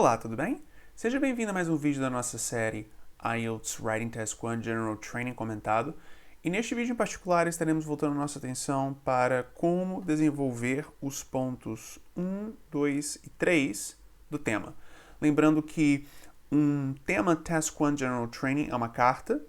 Olá, tudo bem? Seja bem-vindo a mais um vídeo da nossa série IELTS Writing Task 1 General Training comentado. E neste vídeo em particular estaremos voltando nossa atenção para como desenvolver os pontos 1, 2 e 3 do tema. Lembrando que um tema Task 1 General Training é uma carta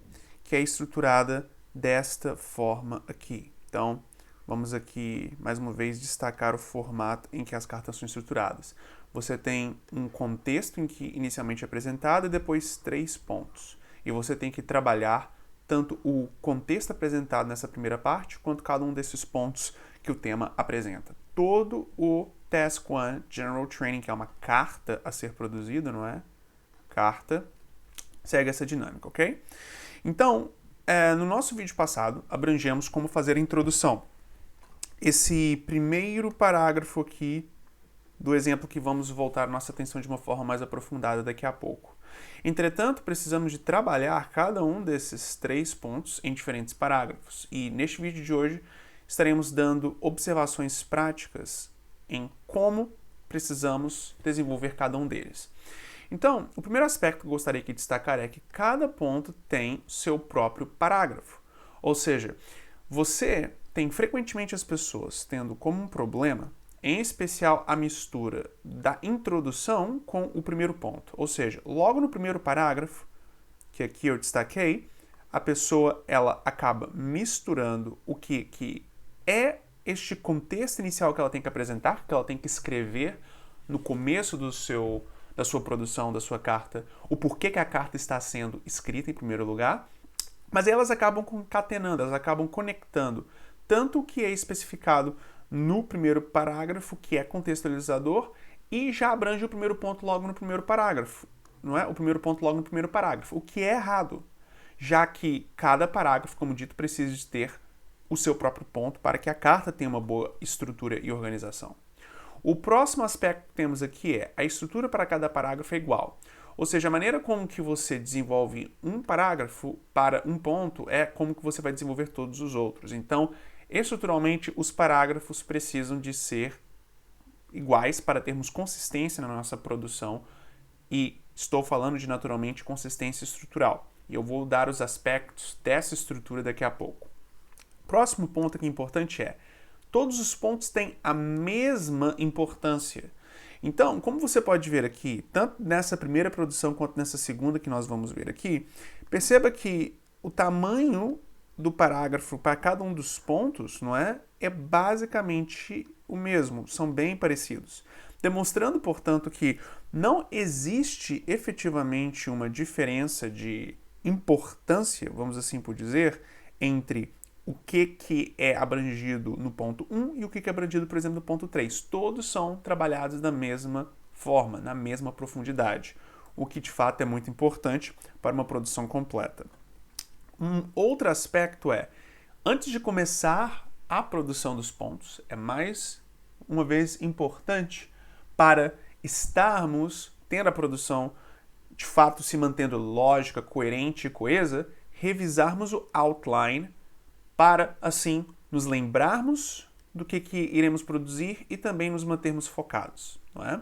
que é estruturada desta forma aqui. Então, vamos aqui, mais uma vez, destacar o formato em que as cartas são estruturadas. Você tem um contexto em que inicialmente é apresentado e depois 3 pontos. E você tem que trabalhar tanto o contexto apresentado nessa primeira parte, quanto cada um desses pontos que o tema apresenta. Todo o Task 1 General Training, que é uma carta a ser produzida, não é? Carta, segue essa dinâmica, ok? Então, no nosso vídeo passado, abrangemos como fazer a introdução. Esse primeiro parágrafo aqui do exemplo que vamos voltar nossa atenção de uma forma mais aprofundada daqui a pouco. Entretanto, precisamos de trabalhar cada um desses 3 pontos em diferentes parágrafos. E neste vídeo de hoje estaremos dando observações práticas em como precisamos desenvolver cada um deles. Então, o primeiro aspecto que eu gostaria de destacar é que cada ponto tem seu próprio parágrafo. Ou seja, você tem frequentemente as pessoas tendo como um problema, em especial a mistura da introdução com o primeiro ponto. Ou seja, logo no primeiro parágrafo, que aqui eu destaquei, a pessoa ela acaba misturando o que é este contexto inicial que ela tem que apresentar, que ela tem que escrever no começo da sua produção, da sua carta, o porquê que a carta está sendo escrita em primeiro lugar, mas elas acabam concatenando, elas acabam conectando tanto o que é especificado no primeiro parágrafo, que é contextualizador, e já abrange o primeiro ponto logo no primeiro parágrafo, não é? O primeiro ponto logo no primeiro parágrafo, o que é errado, já que cada parágrafo, como dito, precisa de ter o seu próprio ponto para que a carta tenha uma boa estrutura e organização. O próximo aspecto que temos aqui é a estrutura para cada parágrafo é igual. Ou seja, a maneira como que você desenvolve um parágrafo para um ponto é como que você vai desenvolver todos os outros. Então, estruturalmente, os parágrafos precisam de ser iguais para termos consistência na nossa produção e estou falando de, naturalmente, consistência estrutural. E eu vou dar os aspectos dessa estrutura daqui a pouco. Próximo ponto aqui importante é todos os pontos têm a mesma importância. Então, como você pode ver aqui, tanto nessa primeira produção quanto nessa segunda que nós vamos ver aqui, perceba que o tamanho do parágrafo para cada um dos pontos, não é? É basicamente o mesmo, são bem parecidos. Demonstrando, portanto, que não existe efetivamente uma diferença de importância, vamos assim por dizer, entre o que é abrangido no ponto 1 e o que é abrangido, por exemplo, no ponto 3. Todos são trabalhados da mesma forma, na mesma profundidade, o que de fato é muito importante para uma produção completa. Um outro aspecto é, antes de começar a produção dos pontos, é mais uma vez importante para estarmos tendo a produção de fato se mantendo lógica, coerente e coesa, revisarmos o outline para, assim, nos lembrarmos do que iremos produzir e também nos mantermos focados. Não é?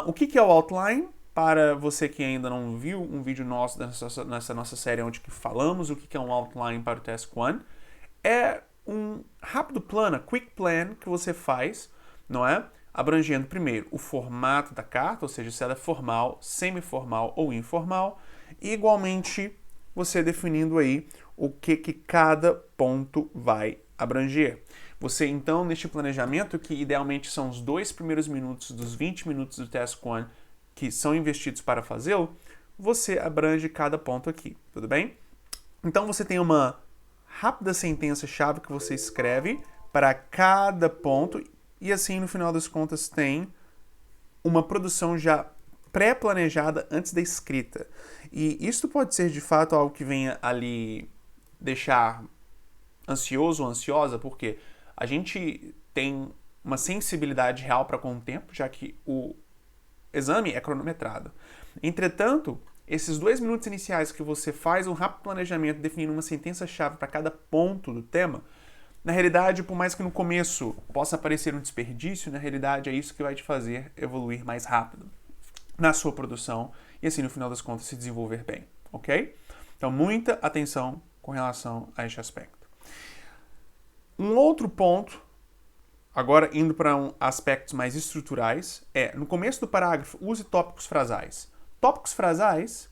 O que é o outline? Para você que ainda não viu um vídeo nosso nessa nossa série onde que falamos o que é um outline para o Task 1, é um rápido plano, quick plan que você faz, não é? Abrangendo primeiro o formato da carta, ou seja, se ela é formal, semi-formal ou informal, e igualmente você definindo aí o que cada ponto vai abranger. Você, então, neste planejamento, que idealmente são os 2 primeiros minutos dos 20 minutos do Task 1 que são investidos para fazê-lo, você abrange cada ponto aqui, tudo bem? Então, você tem uma rápida sentença-chave que você escreve para cada ponto e, assim, no final das contas, tem uma produção já pré-planejada antes da escrita. E isso pode ser, de fato, algo que venha ali deixar ansioso ou ansiosa, porque a gente tem uma sensibilidade real para com o tempo, já que o exame é cronometrado. Entretanto, esses 2 minutos iniciais que você faz um rápido planejamento definindo uma sentença-chave para cada ponto do tema, na realidade, por mais que no começo possa parecer um desperdício, na realidade é isso que vai te fazer evoluir mais rápido. na sua produção e assim, no final das contas, se desenvolver bem, ok? Então, muita atenção com relação a este aspecto. Um outro ponto, agora indo para aspectos mais estruturais, é, no começo do parágrafo, use tópicos frasais. Tópicos frasais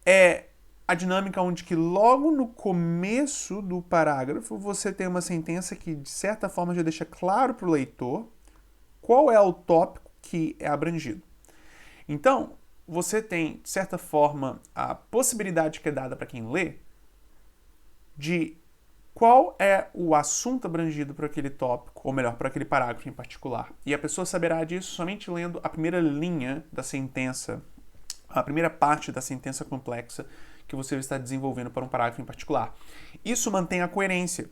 é a dinâmica onde que logo no começo do parágrafo você tem uma sentença que, de certa forma, já deixa claro para o leitor qual é o tópico que é abrangido. Então, você tem, de certa forma, a possibilidade que é dada para quem lê de qual é o assunto abrangido por aquele tópico, ou melhor, por aquele parágrafo em particular. E a pessoa saberá disso somente lendo a primeira linha da sentença, a primeira parte da sentença complexa que você está desenvolvendo para um parágrafo em particular. Isso mantém a coerência.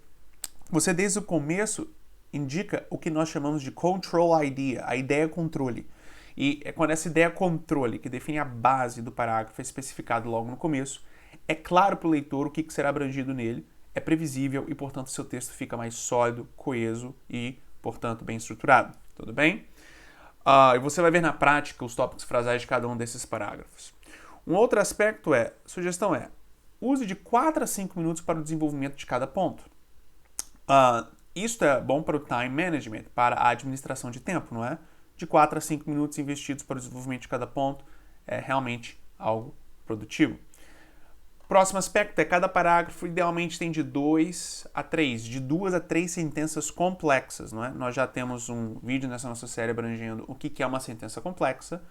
Você, desde o começo, indica o que nós chamamos de control idea, a ideia controle. E é quando essa ideia controle, que define a base do parágrafo, é especificado logo no começo, é claro para o leitor o que será abrangido nele, é previsível e, portanto, seu texto fica mais sólido, coeso e, portanto, bem estruturado. Tudo bem? E você vai ver na prática os tópicos frasais de cada um desses parágrafos. Um outro aspecto sugestão é, use de 4 a 5 minutos para o desenvolvimento de cada ponto. Isto é bom para o time management, para a administração de tempo, não é? De 4 a 5 minutos investidos para o desenvolvimento de cada ponto é realmente algo produtivo. Próximo aspecto é cada parágrafo idealmente tem de 2 a 3 sentenças complexas, não é? Nós já temos um vídeo nessa nossa série abrangendo o que é uma sentença complexa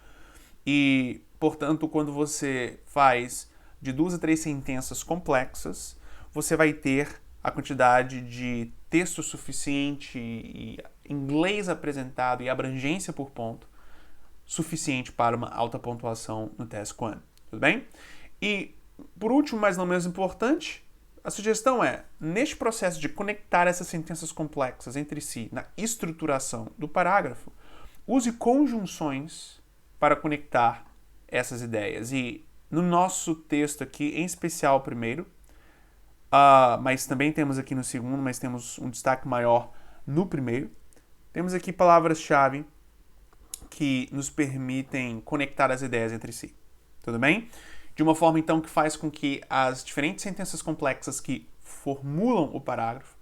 e, portanto, quando você faz de 2 a 3 sentenças complexas, você vai ter a quantidade de texto suficiente e inglês apresentado e abrangência por ponto suficiente para uma alta pontuação no Task 1. Tudo bem? E, por último, mas não menos importante, a sugestão é, neste processo de conectar essas sentenças complexas entre si, na estruturação do parágrafo, use conjunções para conectar essas ideias. E no nosso texto aqui, em especial o primeiro, mas também temos aqui no segundo, mas temos um destaque maior no primeiro, temos aqui palavras-chave que nos permitem conectar as ideias entre si. Tudo bem? De uma forma, então, que faz com que as diferentes sentenças complexas que formulam o parágrafo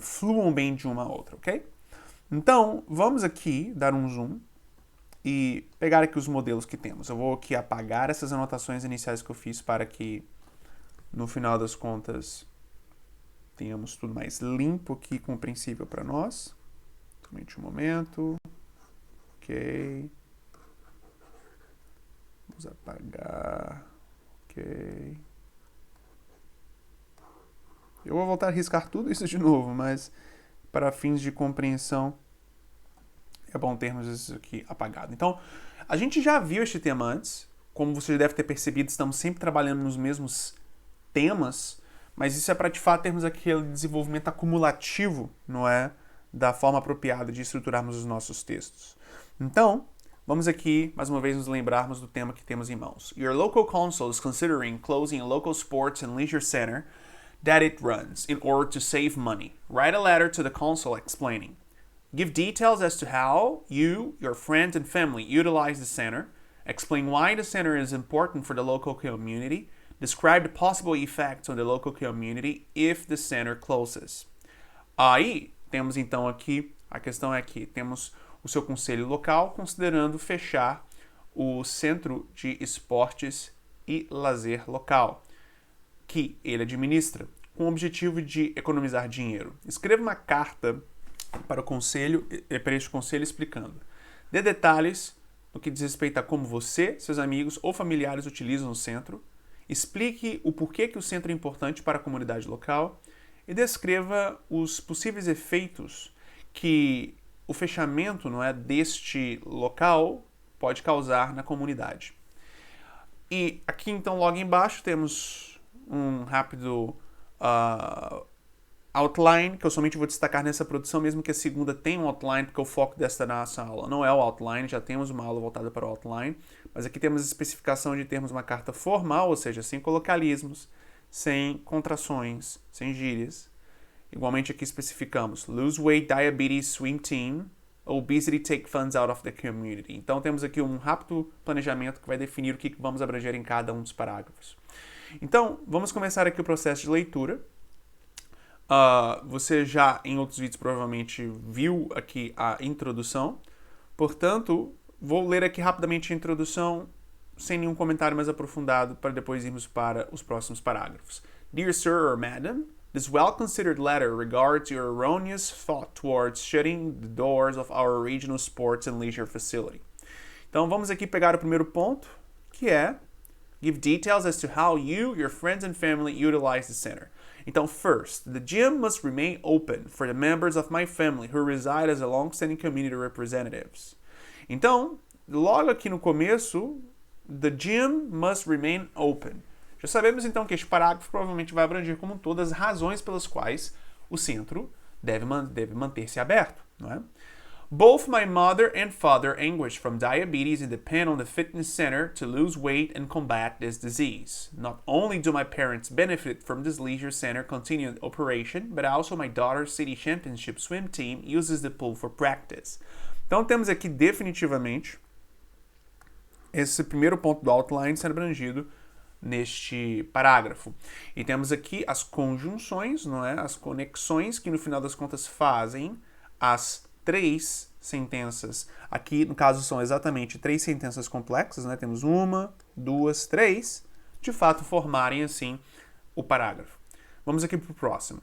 fluam bem de uma a outra, ok? Então, vamos aqui dar um zoom e pegar aqui os modelos que temos. Eu vou aqui apagar essas anotações iniciais que eu fiz para que, no final das contas, tenhamos tudo mais limpo aqui e compreensível para nós. Somente um momento. Ok. Vamos apagar. Ok. Eu vou voltar a riscar tudo isso de novo, mas para fins de compreensão é bom termos isso aqui apagado. Então, a gente já viu este tema antes. Como você deve ter percebido, estamos sempre trabalhando nos mesmos temas, mas isso é para, de fato, termos aquele desenvolvimento acumulativo, não é? Da forma apropriada de estruturarmos os nossos textos. Então, vamos aqui, mais uma vez, nos lembrarmos do tema que temos em mãos. Your local council is considering closing a local sports and leisure center that it runs in order to save money. Write a letter to the council explaining. Give details as to how you, your friends, and family utilize the center. Explain why the center is important for the local community. Describe the possible effects on the local community if the center closes. Aí, temos então aqui, a questão é que temos o seu conselho local considerando fechar o centro de esportes e lazer local, que ele administra, com o objetivo de economizar dinheiro. Escreva uma carta para este conselho explicando. Dê detalhes no que diz respeito a como você, seus amigos ou familiares utilizam o centro. Explique o porquê que o centro é importante para a comunidade local e descreva os possíveis efeitos que o fechamento, não é, deste local pode causar na comunidade. E aqui, então, logo embaixo, temos um rápido outline, que eu somente vou destacar nessa produção, mesmo que a segunda tenha um outline, porque o foco desta nossa aula não é o outline, já temos uma aula voltada para o outline, mas aqui temos a especificação de termos uma carta formal, ou seja, sem colocalismos, sem contrações, sem gírias. Igualmente aqui especificamos Lose Weight Diabetes Swim Team, obesity take funds out of the community. Então temos aqui um rápido planejamento que vai definir o que vamos abranger em cada um dos parágrafos. Então, vamos começar aqui o processo de leitura. Você já, em outros vídeos, provavelmente viu aqui a introdução. Portanto, vou ler aqui rapidamente a introdução, sem nenhum comentário mais aprofundado, para depois irmos para os próximos parágrafos. Dear Sir or Madam, this well-considered letter regards your erroneous thought towards shutting the doors of our regional sports and leisure facility. Então, vamos aqui pegar o primeiro ponto, que é give details as to how you, your friends and family utilize the center. Então, first, the gym must remain open for the members of my family who reside as long-standing community representatives. Então, logo aqui no começo, the gym must remain open. Já sabemos então que este parágrafo provavelmente vai abranger como um todo as razões pelas quais o centro deve manter-se aberto, não é? Both my mother and father anguish from diabetes and depend on the fitness center to lose weight and combat this disease. Not only do my parents benefit from this leisure center continued operation, but also my daughter's city championship swim team uses the pool for practice. Então temos aqui definitivamente esse primeiro ponto do outline sendo abrangido neste parágrafo. E temos aqui as conjunções, não é? As conexões que no final das contas fazem as três sentenças. Aqui, no caso, são exatamente três sentenças complexas, né? Temos uma, duas, três, de fato formarem assim o parágrafo. Vamos aqui para o próximo.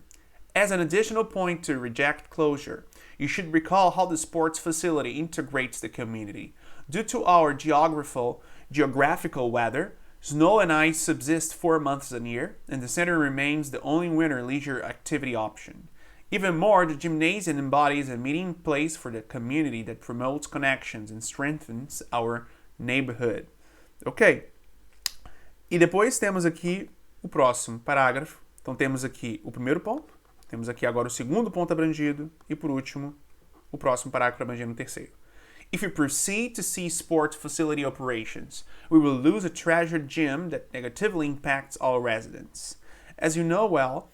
As an additional point to reject closure, you should recall how the sports facility integrates the community. Due to our geographical weather, snow and ice subsist 4 months a year, and the center remains the only winter leisure activity option. Even more, the gymnasium embodies a meeting place for the community that promotes connections and strengthens our neighborhood. Ok. E depois temos aqui o próximo parágrafo. Então temos aqui o primeiro ponto, temos aqui agora o segundo ponto abrangido e, por último, o próximo parágrafo abrangendo o terceiro. If we proceed to see sports facility operations, we will lose a treasured gym that negatively impacts all residents. As you know well,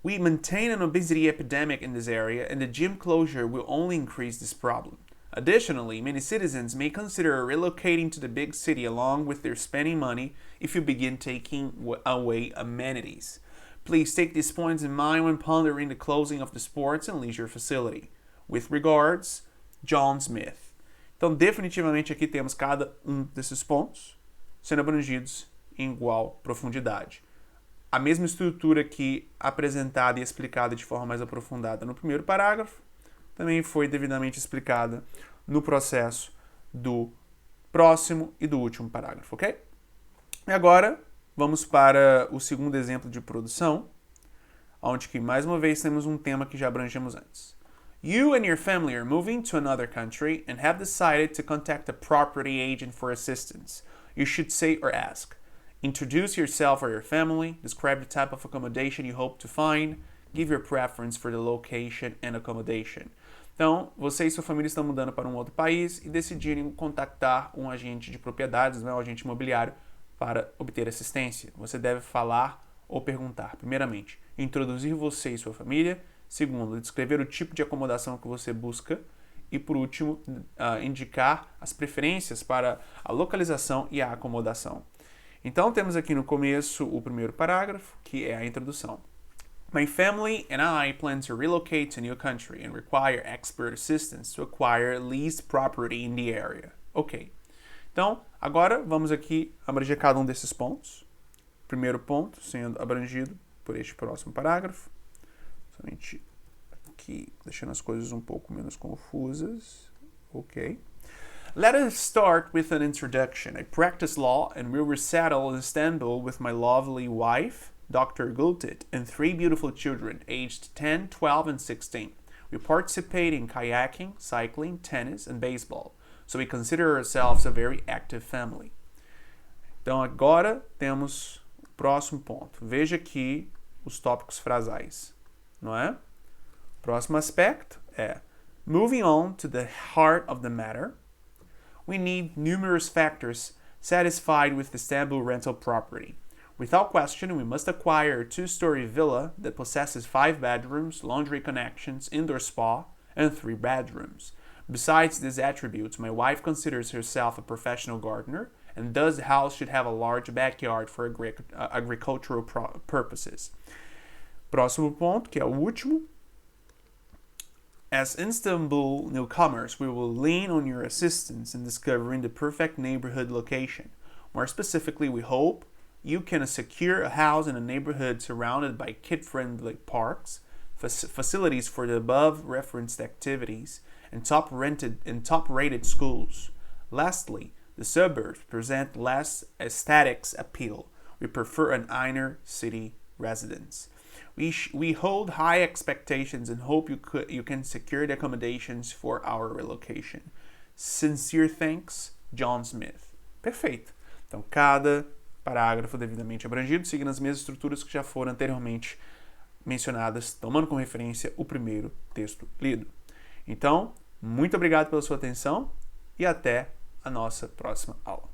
we maintain an obesity epidemic in this area, and the gym closure will only increase this problem. Additionally, many citizens may consider relocating to the big city along with their spending money if you begin taking away amenities. Please take these points in mind when pondering the closing of the sports and leisure facility. With regards, John Smith. Então, definitivamente aqui temos cada um desses pontos sendo abrangidos em igual profundidade. A mesma estrutura que apresentada e explicada de forma mais aprofundada no primeiro parágrafo também foi devidamente explicada no processo do próximo e do último parágrafo, ok? E agora vamos para o segundo exemplo de produção, onde que mais uma vez temos um tema que já abrangemos antes. You and your family are moving to another country and have decided to contact a property agent for assistance. You should say or ask, introduce yourself or your family, describe the type of accommodation you hope to find, give your preference for the location and accommodation. Então, você e sua família estão mudando para um outro país e decidirem contactar um agente de propriedades, um agente imobiliário, para obter assistência. Você deve falar ou perguntar, primeiramente, introduzir você e sua família, segundo, descrever o tipo de acomodação que você busca e, por último, indicar as preferências para a localização e a acomodação. Então, temos aqui no começo o primeiro parágrafo, que é a introdução. My family and I plan to relocate to a new country and require expert assistance to acquire leased property in the area. Ok. Então, agora vamos aqui abranger cada um desses pontos. Primeiro ponto sendo abrangido por este próximo parágrafo. Somente aqui, deixando as coisas um pouco menos confusas. Ok. Let us start with an introduction. I practice law and will resettle in Istanbul with my lovely wife, Dr. Gültet, and 3 beautiful children, aged 10, 12, and 16. We participate in kayaking, cycling, tennis, and baseball, so we consider ourselves a very active family. Então agora temos o próximo ponto. Veja aqui os tópicos frasais, não é? Próximo aspecto é moving on to the heart of the matter. We need numerous factors satisfied with the Istanbul rental property. Without question, we must acquire a 2-story villa that possesses 5 bedrooms, laundry connections, indoor spa, and 3 bedrooms. Besides these attributes, my wife considers herself a professional gardener, and thus the house should have a large backyard for agricultural purposes. Próximo ponto, que é o último. As Istanbul newcomers, we will lean on your assistance in discovering the perfect neighborhood location. More specifically, we hope you can secure a house in a neighborhood surrounded by kid-friendly parks, facilities for the above-referenced activities, and top-rated schools. Lastly, the suburbs present less aesthetics appeal. We prefer an inner city residence. We hold high expectations and hope you can secure the accommodations for our relocation. Sincere thanks, John Smith. Perfeito. Então, cada parágrafo devidamente abrangido, seguindo as mesmas estruturas que já foram anteriormente mencionadas, tomando como referência o primeiro texto lido. Então, muito obrigado pela sua atenção e até a nossa próxima aula.